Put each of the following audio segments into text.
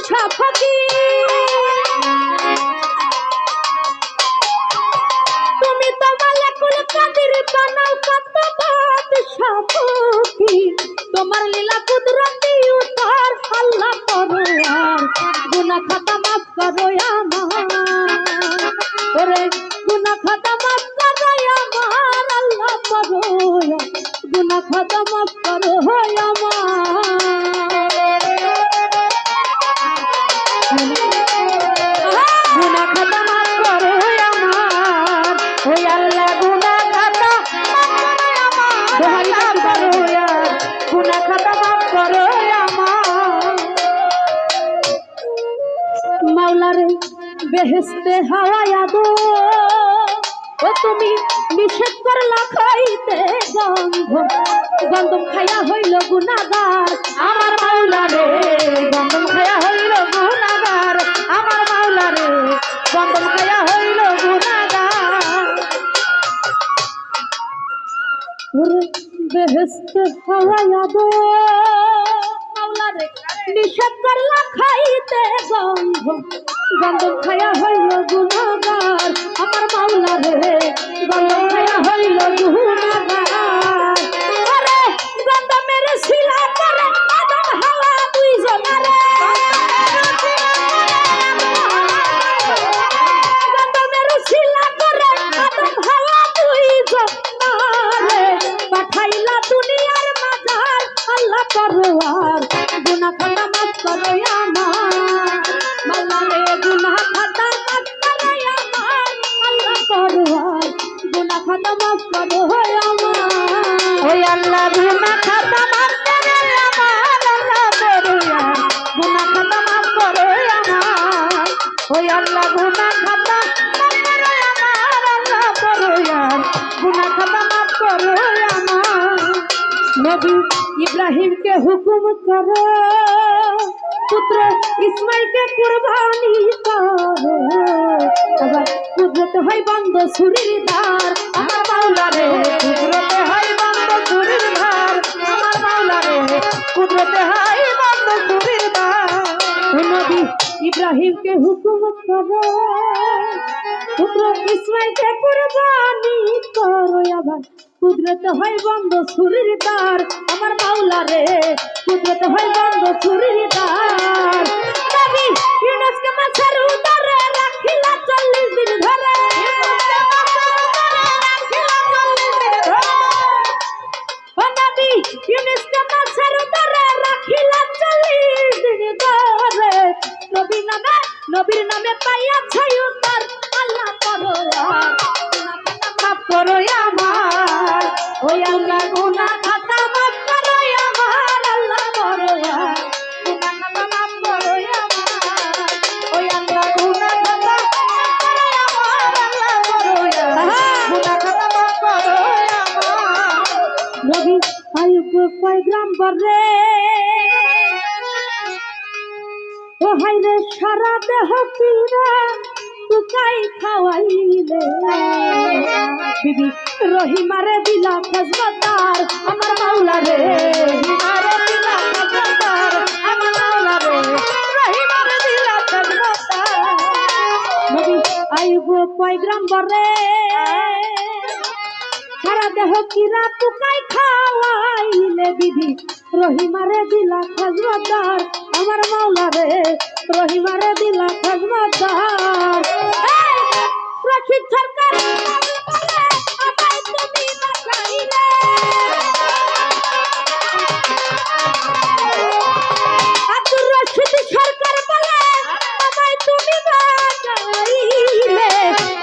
সাফকি তুমি তো মালাকুল কাদির বানাও কত বাদশা ফকি তোমার লীলা কুদরতি উতার আল্লাহ পরওয়ার গুনাহ খাতা মাফ করো আমার ওরে গুনাহ খাতা মাফ করো আমার আল্লাহ পরওয়ার গুনাহ খাতা মাফ করো মাওলারে বেহেশতে হাওয়া দো ও তুমি নিষেধ করলা খাইতে গন্ধম খাইয়া হইল গুনাহগার আমার মাওলারে গন্ধম খাইয়া হইল গুনাহগার আমার মাওলারে গন্ধম খাইয়া হইল গুনাহগার বেহেশতে হাওয়া দো মাওলারে নিষেধ করলা খাইতে গন্ধম খাইয়া হইল গুনাহগার আমার মাওলারে গন্ধম খাইয়া হইল গুনাহগার আরে গন্ধমের শিলা করে আদম হাওয়া দুইজনারে গন্ধমের শিলা করে আদম হাওয়া দুইজনারে পাঠাইলা দুনিয়ার মাঝার আল্লাহ পরওয়ার গুনাহ খাতা মাফ করো আমার মাওলারে গুনাহ খাতা মাফ করো আমার আল্লাহ পরওয়ার গুনাহ খাতা মাফ করো আমার ওই আল্লাহ গুনাহ খাতা মাফ করো আমার আল্লাহ পরওয়ার গুনাহ খাতা মাফ করো আমার ওই আল্লাহ গুনাহ খাতা মাফ করো আমার আল্লাহ পরওয়ার গুনাহ খাতা মাফ করো আমার নবী इब्राहिम के हुक्म करो पुत्र इस्माइल के कुर्बानी करो अगर कुदरत है बंद सुरीर धार আমার মাওলারে কুদরতে হয় বন্ধ সুরির ধার আমার মাওলারে কুদরতে হয় বন্ধ সুরির ধার নবী इब्राहिम के हुक्म करो पुत्र इस्माइल के कुर्बानी करो अगर কুদরত হয় বন্ধ সুরির দ্বার আমার মাওলারে কুদরত হয় বন্ধ সুরির দ্বার নবী ইউনুসকে মাছের উদরে রাখিলা 40 দিন ধরে ও নবী ইউনুসকে মাছের উদরে রাখিলা 40 দিন ধরে নবীর নামে পাইয়াছে উত্তর আল্লাহ পরওয়ার মাফ করো আমার ওই আল্লাহ গুনাহ খাতা মাফ করো আমার আল্লাহ পরওয়ার গুনাহ খাতা মাফ করো আমার ওই আল্লাহ গুনাহ খাতা মাফ করো আমার আল্লাহ পরওয়ার গুনাহ খাতা মাফ করো আমার নবী আইয়ুব পয়গম্বর রে ও হায়রে সারা দেহ পীরা তুকাই খাওয়াইলে বিবি রহিমারে দিলা খজমতার আমার মাওলারে রহিমারে দিলা খজমতার আমার মাওলারে রহিমারে দিলা খজমতার নবী আইয়ুব পয়গম্বর রে সারা দেহ কিরা তুকাই খাওয়াইলে বিবি রহিমারে দিলা খজমতার আমার মাওলারে রহিমারে দিলা খজমতার রশিদ সরকার আমায় তুমি বাঁচাইলে আব্দুর রশিদ সরকার বলে আমায় তুমি বাঁচাইলে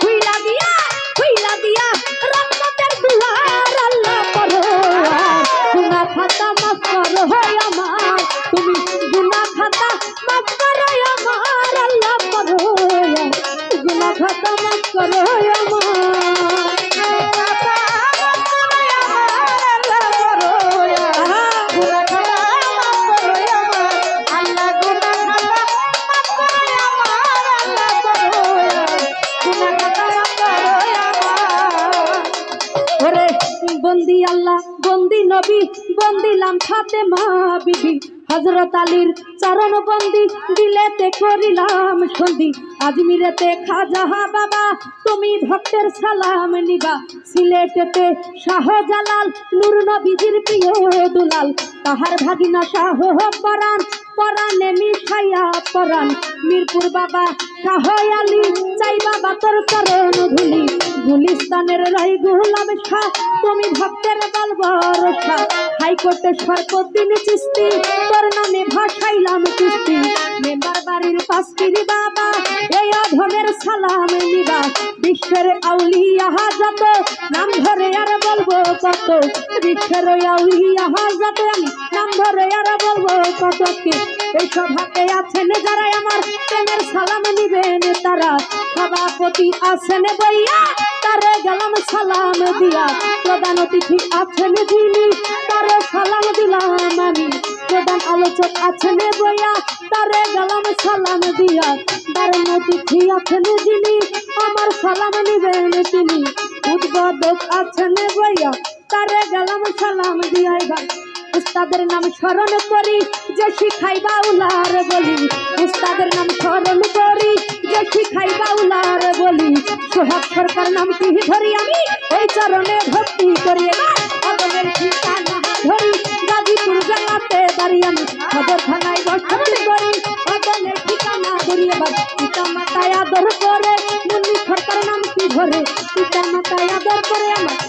খুইলা দিয়া রহমতের দুয়ার আল্লাহ পরওয়ার গুনাহ খাতা মাফ করো আমার তুমি গুনাহ খাতা মাফ করো আমার আল্লাহ পরওয়ার গুনাহ খাতা মাফ করো বন্দি আল্লাহ বন্দি নবী বন্দিলাম ফাতেমা বিবি হযরত আলীর চরণ বন্দি দিলেতে করিলাম সন্ধি আজমিরেতে খাজা বাবা তুমি ভক্তের সালাম নিবা সিলেটেতে শাহজালাল নূর নবীজির প্রিয় দুলাল তাহার ভাগিনা শাহ পরাণ পরাণে মিশাইয়া পরাণ মিরপুর বাবা শাহ আলী চাই বাবা তোর চরণ ধুলি গুলিস্তানের রাই গোলাম শাহ তুমি ভক্তের বলবরসা হাইকোর্টে সরকদ্দিন চিস্তি তোর নামে ভাসাইলাম কিস্তি মেম্বার বাড়ির পাশির বাবা এই অধমের সালাম নিবা বিশ্বের আউলিয়া যত নাম ধরে আর বলবো কত বিশ্বের আউলিয়া যত আমি নাম ধরে আর বলবো কত কি এই সভাতে আছেন যারা আমার প্রেমের সালাম নিবেন তারা সভাপতি আছেন বইয়া তারে গেলাম সালাম দিয়া প্রধান অতিথি আছেন যিনি তারে সালাম দিলাম আমি প্রধান আলোচক আছেন বইয়া তারে গেলাম সালাম দিয়া দারুণ অতিথি আছেন যিনি আমার সালাম নিবেন তিনি উদ্বোধক আছেন বইয়া তারে গেলাম সালাম দিয়া এবার উস্তাদের নাম স্মরণ করি যে শিখাই বাউলার বলি উস্তাদের নাম স্মরণ করি যে শিখাই বাউলার বলি সোহাগ সরকার নামটি ধরি আমি ওই চরণে ভক্তি করি অদমের ঠিকানা ধরি গাজীপুর জেলাতে বাড়ি আমি সদর থানায় বসতি করি অদমের ঠিকানা ধরি এবার পিতা মাতায় আদর করে মুন্নি সরকার নামটি ধরে পিতা মাতায় আদর করে আমার